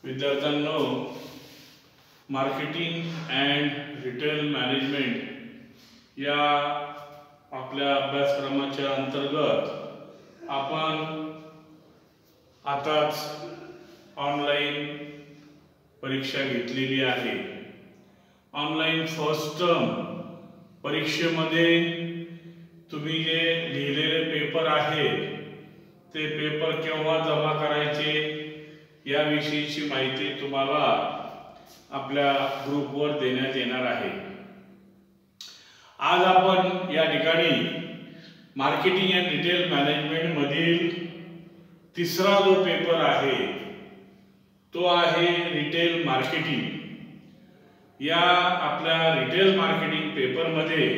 विद्यार्थ्यांनो, marketing and retail management या आपल्या अभ्यासक्रमाच्या अंतर्गत आपण आताच ऑनलाईन परीक्षा घेतलेली आहे। ऑनलाईन फर्स्ट टर्म परीक्षेमध्ये तुम्ही जे लिहिलेले पेपर आहे ते पेपर केव्हा जमा करायचे याविषयीची माहिती तुम्हाला आपल्या ग्रुपवर देण्यात येणार आहे। आज आपण या ठिकाणी मार्केटिंग अँड रिटेल मॅनेजमेंट मधील तिसरा जो पेपर आहे तो आहे रिटेल मार्केटिंग। या आपल्या रिटेल मार्केटिंग पेपर मध्ये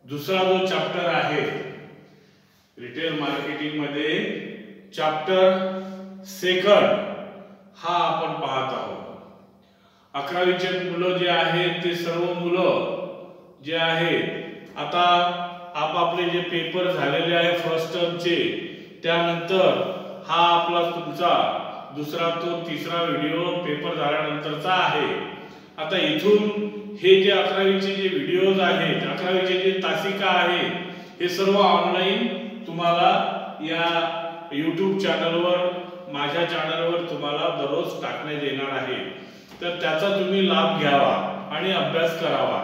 दुसरा जो चॅप्टर आहे रिटेल मार्केटिंग मध्ये चॅप्टर सेकंड हा आपण पाहत आहोत। 11वीचे मुलं जे आहेत ते सर्व मुलं जे आहेत आता आपापले जे पेपर झालेले आहे फर्स्ट टर्मचे त्यानंतर हा आपला तुमचा दुसरा तो तिसरा व्हिडिओ पेपर झाल्यानंतरचा आहे। आता इथून हे जे 11वीचे जे व्हिडिओज आहेत 11वीचे जे तासिका आहे हे सर्व ऑनलाईन तुम्हाला या YouTube चॅनलवर माझ्या चॅनलवर तुम्हाला दररोज टाकण्यात येणार आहे, तर त्याचा तुम्ही लाभ घ्यावा आणि अभ्यास करावा।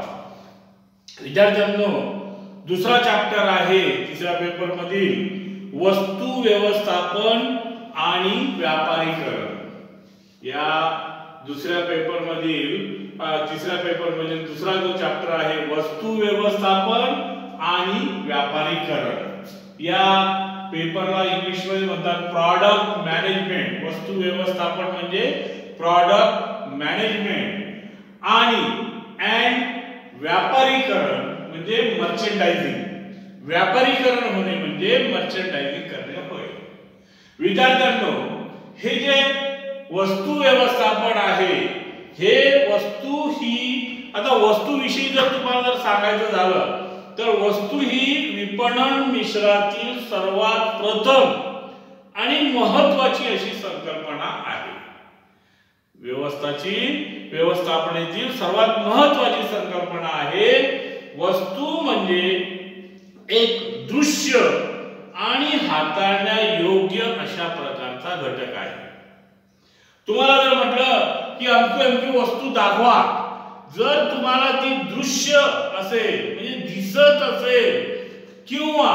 विद्यार्थ्यांनो, दुसरा चॅप्टर आहे तिसऱ्या पेपर मधील वस्तू व्यवस्थापन आणि व्यापारीकरण। या दुसऱ्या पेपर मधील तिसऱ्या पेपर मधील दुसरा जो चॅप्टर आहे वस्तू व्यवस्थापन आणि व्यापारीकरण। या पेपरला इंग्लिश मध्ये म्हणतात प्रॉडक्ट मॅनेजमेंट। वस्तू व्यवस्थापन म्हणजे प्रॉडक्ट मॅनेजमेंट आणि व्यापारीकरण म्हणजे मर्चेंडायझिंग। व्यापारीकरण होणे म्हणजे मर्चेंडायझिंग करणे होय। विद्यार्थ्यांनो, हे जे वस्तू व्यवस्थापन आहे हे वस्तू ही आता वस्तूविषयी जर तुम्हाला जर सांगायचं झालं तर वस्तू ही विपणन मिश्रातील सर्वात प्रथम आणि महत्त्वाची अशी संकल्पना आहे। व्यवस्थापनेतील सर्वात महत्त्वाची संकल्पना आहे। वस्तू म्हणजे एक दृश्य आणि हाताळण्यायोग्य अशा प्रकारचा घटक आहे। तुम्हाला जर म्हटलं की अमकी वस्तू दाखवा, जर तुम्हाला ती दृश्य असेल म्हणजे दिसत असेल किंवा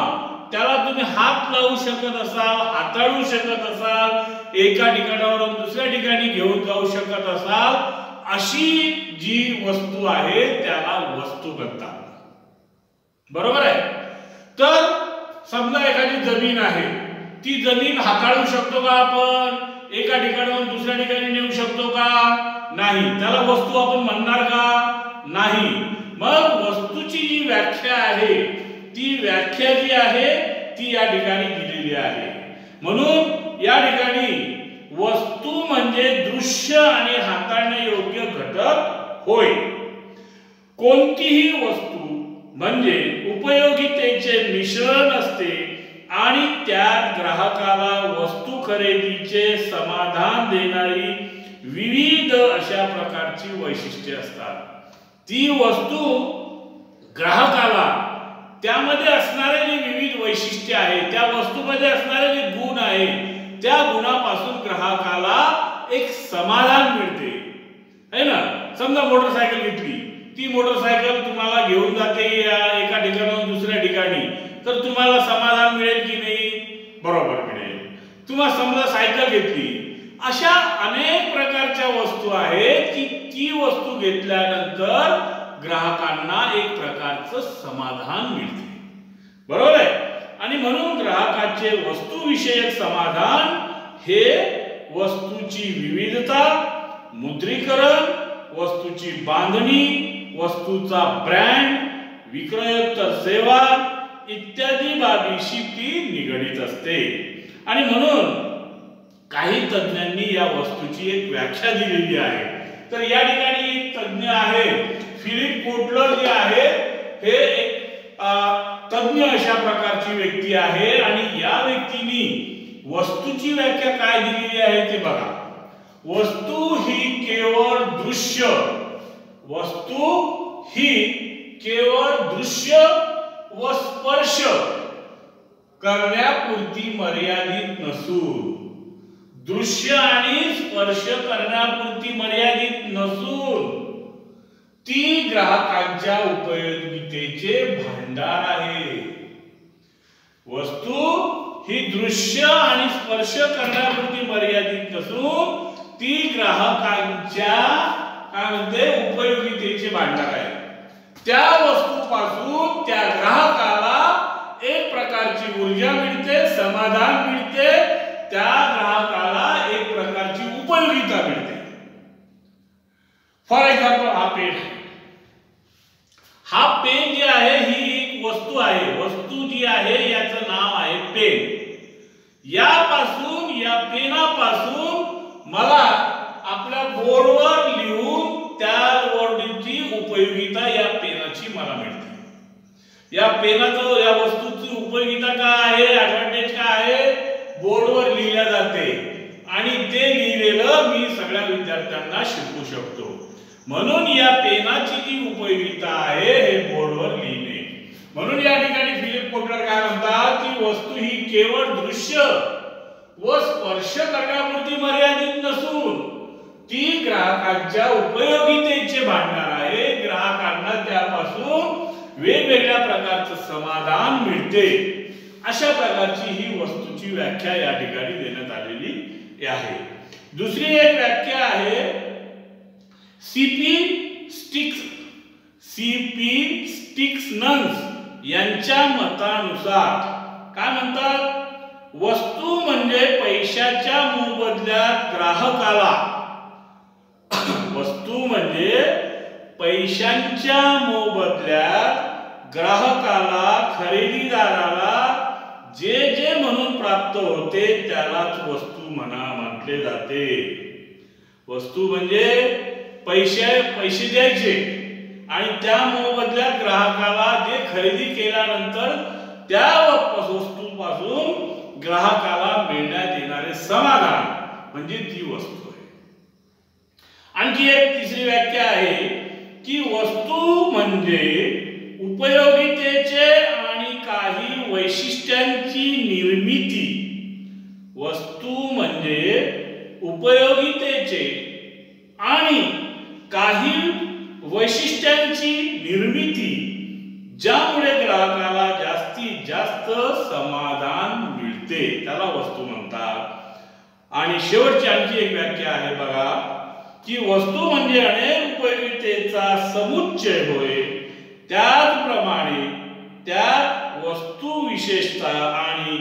त्याला तुम्ही हात लावू शकत असाल, हाताळू शकत असाल, एका ठिकाणावरून दुसऱ्या ठिकाणी घेऊन जाऊ शकत असाल, अशी जी वस्तू आहे त्याला वस्तू म्हणतात। बरोबर आहे? तर समजा एखादी जमीन आहे, ती जमीन हाताळू शकतो का आपण? एका ठिकाणावरून दुसऱ्या ठिकाणी नेऊ शकतो का? नाही। त्याला वस्तू आपण म्हणणार का? नाही। मग वस्तूची जी व्याख्या आहे ती व्याख्या जी आहे ती या ठिकाणी दिलेली आहे। म्हणून या ठिकाणी वस्तू म्हणजे दृश्य आणि हाताळण्यायोग्य घटक होय। कोणतीही वस्तू म्हणजे उपयोगितेचे मिश्रण असते आणि त्यात ग्राहकाला वस्तू खरेदीचे समाधान देणारी विविध अशा प्रकारची वैशिष्ट्ये असतात। ती वस्तू ग्राहकाला त्यामध्ये असणारे जे विविध वैशिष्ट्ये आहेत, त्या वस्तूमध्ये असणारे जे गुण आहेत, त्या गुणापासून ग्राहकाला एक समाधान मिळते, है ना? समजा मोटरसायकल घेतली, ती मोटरसायकल तुम्हाला घेऊन जाते एका ठिकाणाहून दुसऱ्या ठिकाणी, तर तुम्हाला समाधान मिळेल की नाही? बरोबर मिळेल। तुम्हाला समजा सायकल घेतली, अशा अनेक प्रकारच्या वस्तू आहेत की ती वस्तू घेतल्यानंतर ग्राहकांना एक प्रकारचं समाधान मिळते। बरोबर आहे? आणि म्हणून ग्राहकाचे वस्तूविषयक समाधान हे वस्तूची विविधता, मुद्रीकरण, वस्तूची बांधणी, वस्तूचा ब्रँड, विक्रोत्तर सेवा इत्यादी बाबींशी ती निगडित असते। आणि म्हणून काही तज्ञांनी या वस्तूची एक व्याख्या दिलेली आहे। तर या ठिकाणी एक तज्ञ आहे फिलिप कोटलर जे आहे, हे एक तज्ञ अशा प्रकारची व्यक्ती आहे आणि या व्यक्तीने वस्तूची व्याख्या काय दिलेली आहे ते बघा। वस्तू ही केवळ दृश्य, वस्तू ही केवळ दृश्य व स्पर्श करण्यापुरती मर्यादित नसून, दृश्य आणि स्पर्श करण्यापुरती मर्यादित नसून ती ग्राहकांच्या उपयोगितेचे भांडार आहे. वस्तू ही दृश्य आणि स्पर्श करण्यापुरती मर्यादित नसून ती ग्राहकांच्या उपयोगितेचे भांडार आहे. त्या वस्तूपासून त्या ग्राहकाला एक प्रकारची ऊर्जा मिळते, समाधान मिळते, त्या ग्राहकाला एक प्रकारची उपयोगिता मिळते. फॉर एक्झाम्पल हा पेन, हा पेन जे आहे ही एक वस्तू आहे. वस्तू जी आहे याचं नाव आहे पेन. यापासून, या पेनापासून मला आपल्या बोर्डवर लिहून त्या बोर्डची उपयोगिता या पेनाची मला मिळते. या पेनाचं, या वस्तूची उपयोगिता काय आहे, ऍडव्हान्टेज काय आहे, बोर्डवर लिहिल्या जाते आणि ते लिहिलेलं मी सगळ्या विद्यार्थ्यांना शिकवू शकतो. म्हणून या पेनाची जी उपयोगिता आहे हे बोर्डवर लिहिणे. म्हणून या ठिकाणी फिलिप कोटलर काय म्हणतात की वस्तू ही केवळ दृश्य व स्पर्श करण्यापुरती मर्यादित नसून ती ग्राहकांच्या उपयोगितेचे भांडार आहे. ग्राहकांना त्यापासून वेगवेगळ्या प्रकारचं समाधान मिळते. अशा प्रकारची ही वस्तूची व्याख्या या ठिकाणी देण्यात आलेली आहे. दुसरी एक व्याख्या आहे सीपी स्टिक्सनन्स यांच्या मतानुसार. काय म्हणतात, वस्तू म्हणजे पैशाच्या मोबदल्यात ग्राहकाला, वस्तू म्हणजे पैशांच्या मोबदल्यात ग्राहकाला, खरेदीदाराला जे जे म्हणून प्राप्त होते त्यालाच वस्तू म्हटले जाते. वस्तू म्हणजे पैसे द्यायचे आणि त्या मोबदल्यात ग्राहकाला जे खरेदी केल्यानंतर त्या वस्तूपासून ग्राहकाला मिळण्यात येणारे समाधान म्हणजे ती वस्तू आहे. आणखी एक तिसरी व्याख्या आहे की वस्तू म्हणजे उपयोगितेचे आणि काही वैशिष्ट्यांची निर्मिती. वस्तू म्हणजे उपयोगितेचे आणि काही वैशिष्ट्यांची निर्मिती ज्यामुळे ग्राहकाला जास्तीत जास्त समाधान मिळते, त्याला वस्तू म्हणतात. आणि शेवटची आणखी एक व्याख्या आहे बघा की वस्तू म्हणजे अनेक उपयोगितेचा समुच्चय होय. त्याचप्रमाणे त्यात वस्तू विशेषता आणि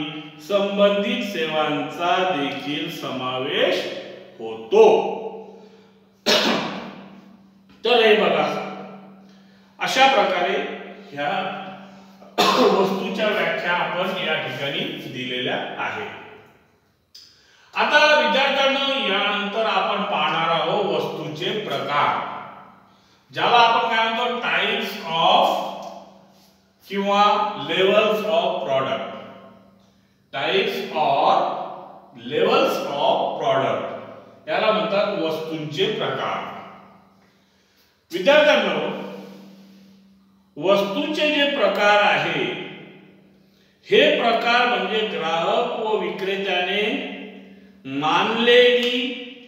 संबंधित सेवांचा देखील समावेश होतो. तर हे बघा, अशा प्रकारे ह्या वस्तूच्या व्याख्या आपण या ठिकाणी दिलेल्या आहेत. आता विद्यार्थ्यांनो यानंतर आपण पाहणार आहोत वस्तूचे प्रकार, ज्याला आपण काय म्हणतो टाइप्स ऑफ किंवा levels of product. Types or levels of product याला म्हणतात वस्तूंचे प्रकार. विद्यार्थ्यांनो वस्तूंचे जे प्रकार आहे हे प्रकार म्हणजे ग्राहक व विक्रेत्याने मानलेली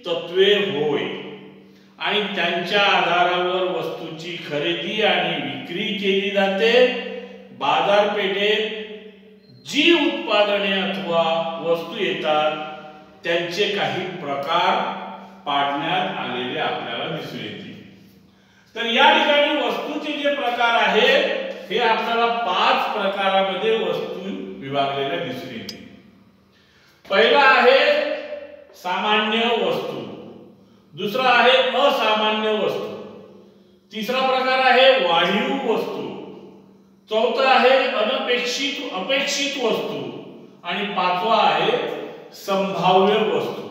तत्वे होय आणि त्यांच्या आधारावर वस्तूची खरेदी आणि विक्री केली जाते. बाजारपेठेत जी उत्पादने अथवा वस्तू येतात त्यांचे काही प्रकार पाडण्यात आलेले आपल्याला दिसून येतील. तर या ठिकाणी वस्तूचे जे प्रकार आहेत हे आपल्याला 5 प्रकारामध्ये वस्तू विभागलेल्या दिसून येतील. पहिला आहे सामान्य वस्तू, दुसरा आहे असामान्य वस्तू, तिसरा प्रकार आहे वाढीव वस्तू, चौथा आहे अपेक्षित वस्तू आणि पाचवा आहे संभाव्य वस्तू.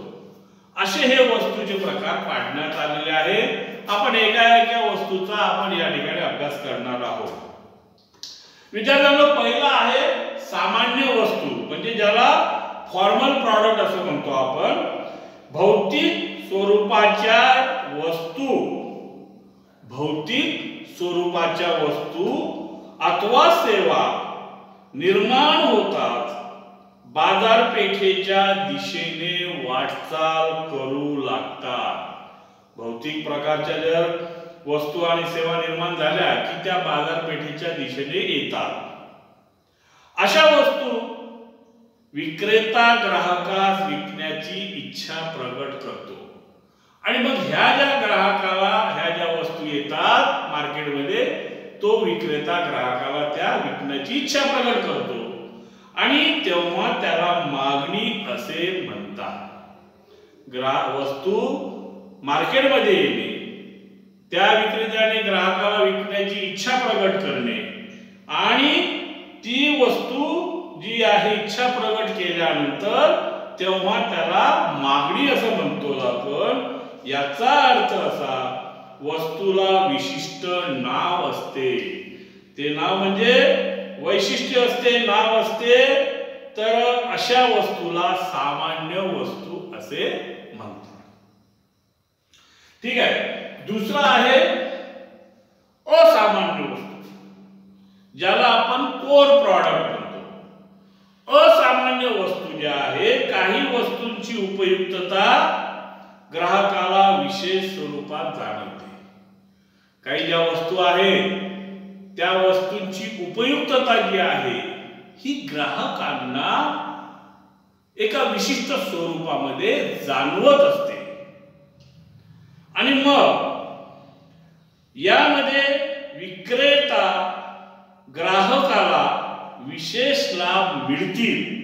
असे हे वस्तूचे प्रकार पाडण्यात आलेले आहेत. आपण एका वस्तूचा आपण या ठिकाणी अभ्यास करणार आहोत. विद्यार्थ्यांनो पहिला आहे सामान्य वस्तू, म्हणजे ज्याला फॉर्मल प्रॉडक्ट असं म्हणतो आपण. भौतिक स्वरूपाच्या वस्तू, भौतिक स्वरूपाच्या वस्तू अथवा सेवा निर्माण होतात बाजारपेठेच्या दिशेने वाटचाल करू लागतात. भौतिक प्रकारच्या जर वस्तू आणि सेवा निर्माण झाल्या की त्या बाजारपेठेच्या दिशेने येतात. अशा वस्तू विक्रेता ग्राहकास विकण्याची इच्छा प्रकट करतो आणि मग ह्या ज्या ग्राहकाला ह्या ज्या वस्तू येतात मार्केटमध्ये तो विक्रेता ग्राहकाला त्या विकण्याची इच्छा प्रकट करतो आणि तेव्हा त्याला मागणी असे म्हणतात. वस्तू मार्केटमध्ये येणे, त्या विक्रेत्याने ग्राहकाला विकण्याची इच्छा प्रकट करणे आणि ती वस्तू जी आहे इच्छा प्रकट केल्यानंतर तेव्हा त्याला मागणी असं म्हणतो आपण. याचा अर्थ असा, वस्तूला विशिष्ट नाव असते. ते नाव म्हणजे वैशिष्ट्य असते, नाव असते. तर अशा वस्तूला सामान्य वस्तू असे म्हणतात. ठीक आहे. दुसरा आहे असामान्य वस्तू, ज्याला आपण कोर प्रॉडक्ट म्हणतो. असामान्य वस्तू ज्या आहे, काही वस्तूंची उपयुक्तता ग्राहकाला विशेष स्वरूपात जाणवते. काही ज्या वस्तू आहेत त्या वस्तूंची उपयुक्तता जी आहे ही ग्राहकांना एका विशिष्ट स्वरूपामध्ये जाणवत असते आणि मग यामध्ये विक्रेता ग्राहकाला विशेष लाभ मिळतील.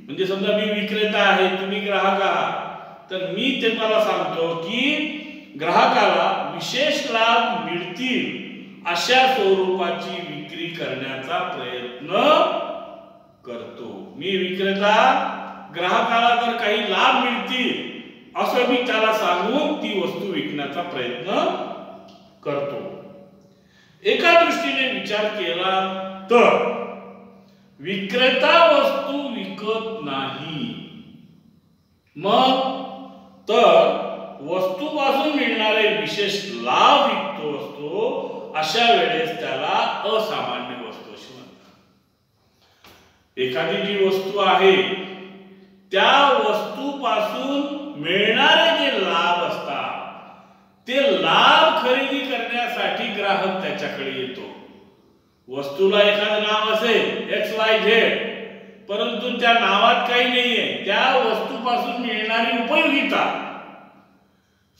म्हणजे समजा मी विक्रेता आहे, तुम्ही ग्राहक आहात, तर मी तुम्हाला सांगतो की ग्राहकाला विशेष लाभ मिळतील अशा स्वरूपाची विक्री करण्याचा प्रयत्न करतो. मी विक्रेता ग्राहकाला जर काही लाभ मिळतील असं मी त्याला सांगून ती वस्तू विकण्याचा प्रयत्न करतो. एका दृष्टीने विचार केला तर विक्रेता वस्तू विकत नाही, मग तर वस्तूपासून मिळणारे विशेष लाभ विकतो असतो. अशा वेळेस त्याला असामान्य वस्तू अशी म्हणतात. एखादी जी वस्तू आहे त्या वस्तूपासून मिळणारे जे लाभ असतात ते लाभ खरेदी करण्यासाठी ग्राहक त्याच्याकडे येतो. वस्तूला एखादं नाव असेल XYZ, परंतु त्या नावात काही नाहीये. त्या वस्तूपासून मिळणारी उपयोगिता,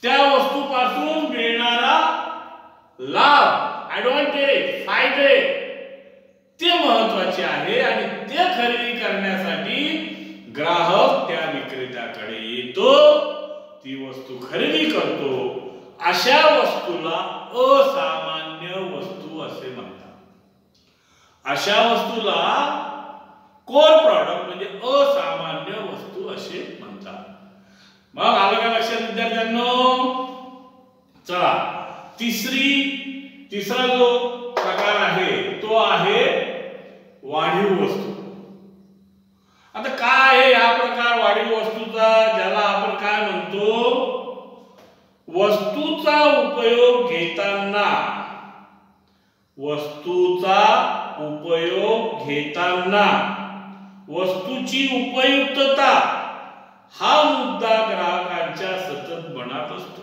त्या वस्तूपासून मिळणारा लाभ, ऍडव्हान्टेज, फायदे ते महत्वाचे आहे आणि ते खरेदी करण्यासाठी ग्राहक त्या विक्रेत्याकडे येतो, ती वस्तू खरेदी करतो. अशा वस्तूला असामान्य वस्तू असे म्हणतात. अशा वस्तूला कोर प्रॉडक्ट म्हणजे असामान्य वस्तू असे म्हणतात. मग आलं का लक्षात विद्यार्थ्यांनो? चला, तिसरा जो प्रकार आहे तो आहे वाढीव वस्तू. आता काय आहे हा प्रकार वाढीव वस्तूचा, ज्याला आपण काय म्हणतो? वस्तूचा उपयोग घेताना वस्तूची उपयुक्तता हा मुद्दा ग्राहकांच्या सतत मनात असतो.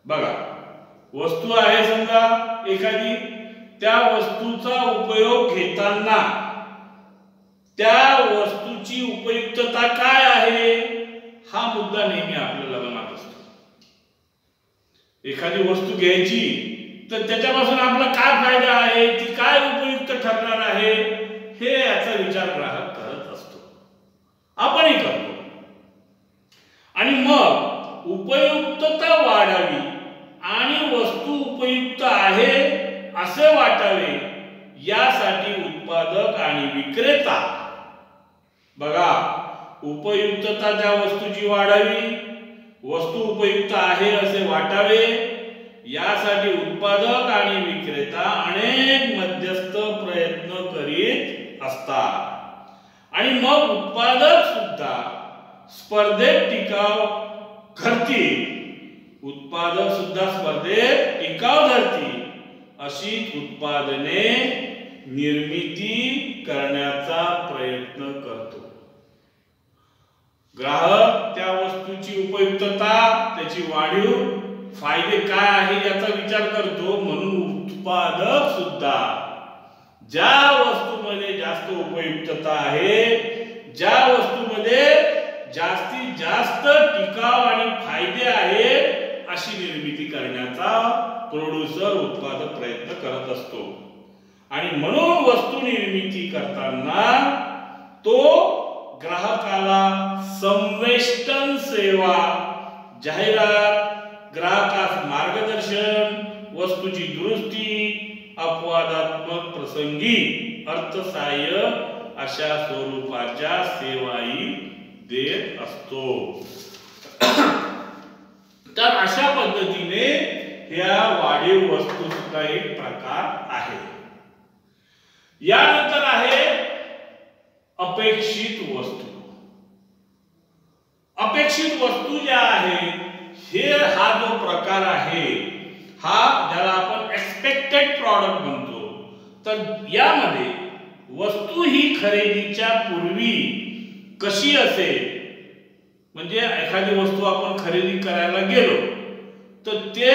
बघा, वस्तू आहे समजा एखादी, त्या वस्तूचा उपयोग घेताना त्या वस्तूची उपयुक्तता काय आहे हा मुद्दा नेहमी आपल्याला मनात असतो. एखादी वस्तू घ्यायची तर त्याच्यापासून आपला काय फायदा आहे, ती काय उपयुक्त ठरणार आहे, हे याचा विचार ग्राहक करत असतो, आपणही करतो. आणि मग उपयुक्तता वाढावी आणि वस्तू उपयुक्त आहे असे वाटावे यासाठी उत्पादक आणि विक्रेता, बघा, उपयुक्तता त्या वस्तूची वाढावी, वस्तू उपयुक्त आहे असे वाटावे यासाठी उत्पादक आणि विक्रेता अनेक मध्यस्थ प्रयत्न करीत असतात. आणि मग उत्पादक सुद्धा स्पर्धेत टिकाव घडती, उत्पादक सुद्धा स्पर्धेत टिकाव धरती अशी उत्पादने निर्मिती करण्याचा प्रयत्न करतो. ग्राहक त्या वस्तूची उपयुक्तता, त्याची वाढीव फायदे काय आहे याचा विचार करतो. म्हणून उत्पादक सुद्धा ज्या वस्तूमध्ये जास्त उपयुक्तता आहे, ज्या वस्तूमध्ये जास्तीत जास्त टिकाव आणि फायदे आहेत अशी निर्मिती करण्याचा प्रोड्युसर उत्पादक प्रयत्न करत असतो. आणि म्हणून वस्तू निर्मिती करताना तो ग्राहकाला संवेष्टन सेवा, जाहिरात, ग्राहकास मार्गदर्शन, वस्तूची दुरुस्ती, अपवादात्मक प्रसंगी अर्थसहाय्य अशा स्वरूपाच्या सेवाही देत असतो. तर अशा पद्धतीने ह्या वाढीव वस्तूचा एक प्रकार आहे. यानंतर आहे अपेक्षित वस्तू. अपेक्षित वस्तू ज्या आहेत हा जो प्रकार आहे हा ज्याला आपण एक्सपेक्टेड प्रॉडक्ट म्हणतो. तर यामध्ये वस्तू ही खरेदीच्या पूर्वी कशी असेल, म्हणजे एखादी वस्तू आपण खरेदी करायला गेलो तर ते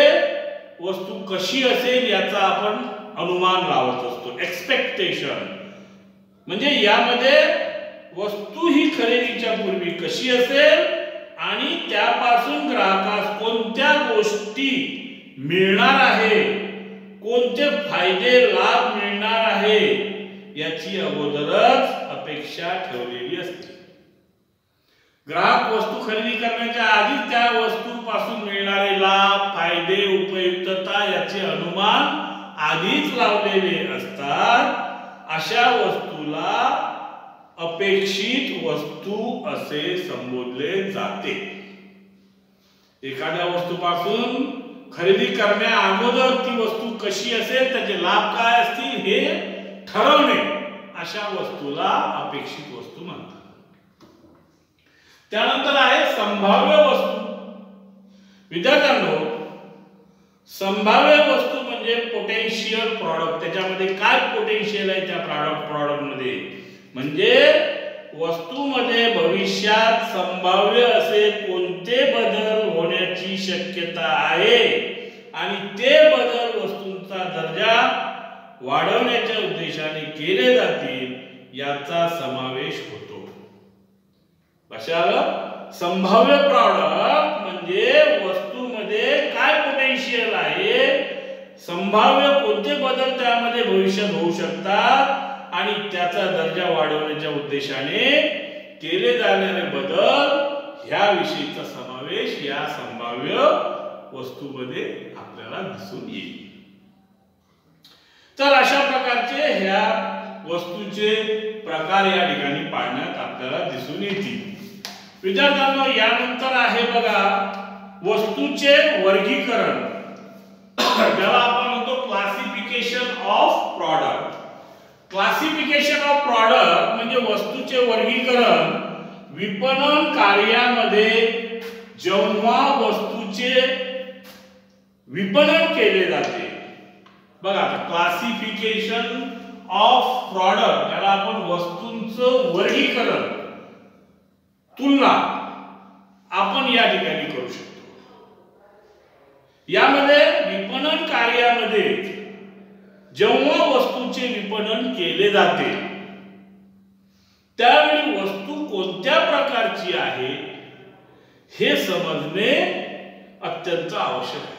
वस्तू कशी असेल याचा आपण अनुमान लावत असतो. एक्सपेक्टेशन म्हणजे यामध्ये वस्तू ही खरेदीच्या पूर्वी कशी असेल आणि त्यापासून ग्राहकास कोणत्या गोष्टी मिळणार आहे, कोणते फायदे लाभ मिळणार आहे याची अगोदरच अपेक्षा ठेवलेली असते. ग्राहक वस्तू खरेदी करण्याच्या आधीच त्या वस्तूपासून मिळणारे लाभ, फायदे, उपयुक्तता याचे अनुमान आधीच लावलेले असतात. अशा वस्तूला अपेक्षित वस्तू असे संबोधले जाते. एखाद्या वस्तूपासून खरेदी करण्या अगोदर ती वस्तू कशी असेल, त्याचे लाभ काय असतील हे ठरवणे, अशा वस्तूला अपेक्षित वस्तू म्हणतात. त्यानंतर आहे संभाव्य वस्तू. विद्यार्थ्यांनो, संभाव्य वस्तू म्हणजे पोटेन्शियल प्रॉडक्ट. त्याच्यामध्ये काय पोटेन्शियल आहे त्या प्रॉडक्ट मध्ये, म्हणजे वस्तूमध्ये भविष्यात संभाव्य असे कोणते बदल होण्याची शक्यता आहे आणि ते बदल वस्तूंचा दर्जा वाढवण्याच्या उद्देशाने केले जातील याचा समावेश होतो. कशाला? संभाव्य प्रॉडक्ट म्हणजे वस्तूमध्ये काय पोटेन्शियल आहे, संभाव्य कोणते बदल त्यामध्ये भविष्यात होऊ शकतात आणि त्याचा दर्जा वाढवण्याच्या उद्देशाने केले जाणारे बदल ह्या विषयीचा समावेश या संभाव्य वस्तूमध्ये आपल्याला दिसून येईल. तर अशा प्रकारचे ह्या वस्तूचे प्रकार या ठिकाणी पाहण्यात आपल्याला दिसून येतील. विद्यार्थ्यांनो, यानंतर आहे बघा वस्तूचे वर्गीकरण, ज्याला आपण म्हणतो classification of product. Classification of product म्हणजे वस्तूचे वर्गीकरण विपणन कार्यामध्ये जेव्हा वस्तूचे विपणन केले जाते. बघा, क्लासिफिकेशन ऑफ प्रॉडक्ट याला आपण वस्तूंचं वर्गीकरण, तुलना आपण या ठिकाणी करू शकतो. यामध्ये विपणन कार्यामध्ये जेव्हा वस्तूचे विपणन केले जाते त्यावेळी वस्तू कोणत्या प्रकारची आहे हे समजणे अत्यंत आवश्यक आहे.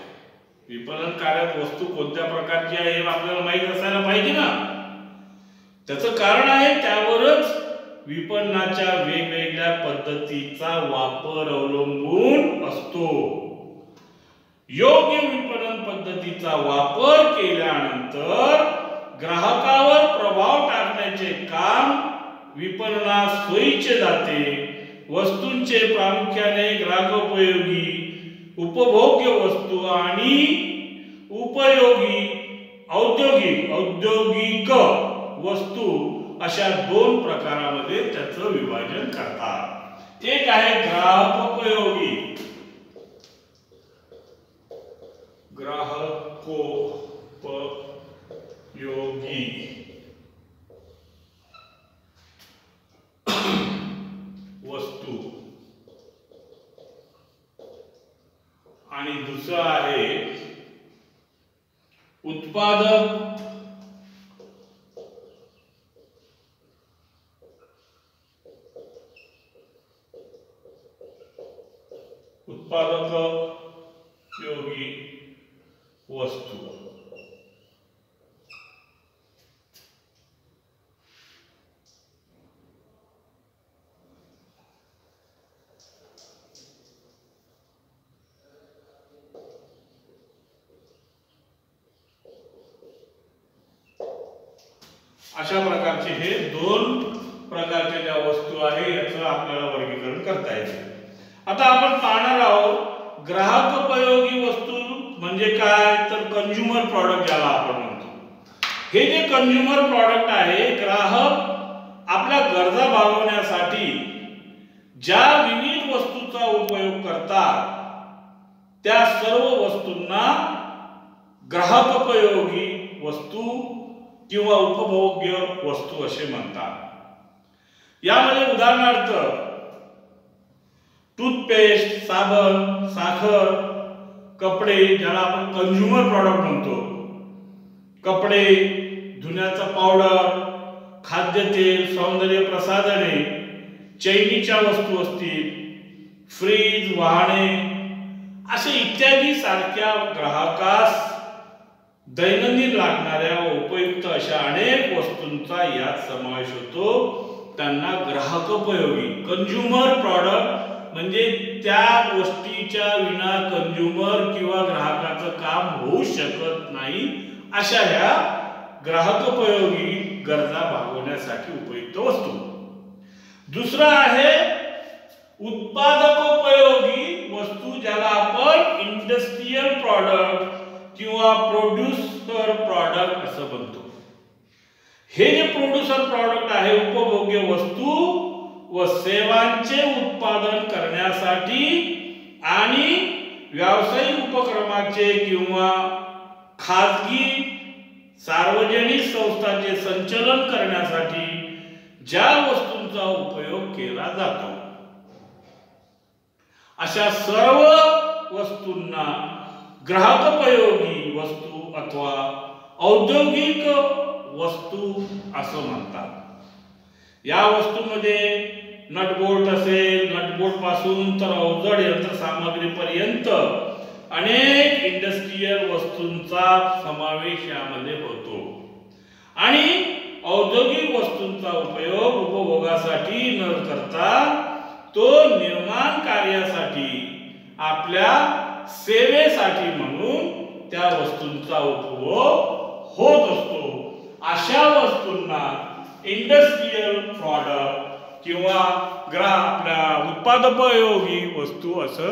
विपणन कार्यात वस्तू कोणत्या प्रकारची आहे हे आपल्याला माहित असायला पाहिजे ना. त्याचं कारण आहे त्यावरच विपणनाच्या वेगवेगळ्या पद्धतीचा वापर अवलंबून असतो. योग्य विपणन पद्धतीचा वापर केल्यानंतर ग्राहकावर प्रभाव टाकण्याचे काम विपणनास सोयीचे जाते. वस्तूंचे प्रामुख्याने ग्राहकोपयोगी, उपभोग्य वस्तू आणि उपयोगी औद्योगिक वस्तू अशा दोन प्रकारामध्ये त्याचं विभाजन करतात. एक आहे ग्राहकोपयोगी. ग्राहकोपयोगी वस्तू आणि दुसरं आहे उत्पादक उपयोगी वस्तू. अशा प्रकारचे हे दोन प्रकारच्या ज्या वस्तू आहे याचं आपल्याला वर्गीकरण करता येते. आता आपण पाहणार आहोत ग्राहकोपयोगी वस्तू म्हणजे काय, तर कंझ्युमर प्रॉडक्ट ज्याला आपण म्हणतो. हे जे कंझ्युमर प्रॉडक्ट आहे, ग्राहक आपल्या गरजा भागवण्यासाठी ज्या विविध वस्तूंचा उपयोग करतात त्या सर्व वस्तूंना ग्राहकोपयोगी वस्तू किंवा उपभोग्य वस्तू असे म्हणतात. यामध्ये उदाहरणार्थ टूथपेस्ट, साबण, साखर, कपडे ज्याला आपण कंझ्युमर प्रॉडक्ट म्हणतो, कपडे, धुण्याचा पावडर, खाद्यतेल, सौंदर्य प्रसाधने, चैनीच्या वस्तू असतील, फ्रीज, वाहने असे इत्यादी सारख्या ग्राहकास दैनंदिन लागणाऱ्या उपयुक्त अशा अनेक वस्तूंचा यात समावेश होतो. त्यांना ग्राहकोपयोगी कंझ्युमर प्रॉडक्ट म्हणजे त्या गोष्टीच्या विना कंझ्युमर किंवा ग्राहकाचं काम होऊ शकत नाही अशा ह्या ग्राहकोपयोगी गरजा भागवण्यासाठी उपयुक्त वस्तू. दुसरा आहे उत्पादकोपयोगी वस्तू ज्याला आपण इंडस्ट्रियल प्रॉडक्ट किंवा प्रोड्युसर प्रॉडक्ट असं म्हणतो. हे जे प्रोड्युसर प्रॉडक्ट आहे उपभोग्य वस्तू व सेवांचे उत्पादन करण्यासाठी आणि व्यावसायिक उपक्रमाचे किंवा खाजगी सार्वजनिक संस्थांचे संचालन करण्यासाठी ज्या वस्तूंचा उपयोग केला जातो अशा सर्व वस्तूंना ग्राहकोपयोगी वस्तू अथवा औद्योगिक वस्तू असं म्हणतात. या वस्तूंमध्ये नटबोल्ट असेल, नटबोल्ट पासून तर अवजड यंत्रसामग्रीपर्यंत अनेक इंडस्ट्रियल वस्तूंचा समावेश यामध्ये होतो आणि औद्योगिक वस्तूंचा उपयोग उपभोगासाठी न करता तो निर्माण कार्यासाठी आपल्या सेवेसाठी म्हणून त्या वस्तूंचा उपभोग होत असतो. अशा वस्तूंना इंडस्ट्रियल प्रॉडक्ट किंवा आपल्या उत्पादकोपयोगी वस्तू असं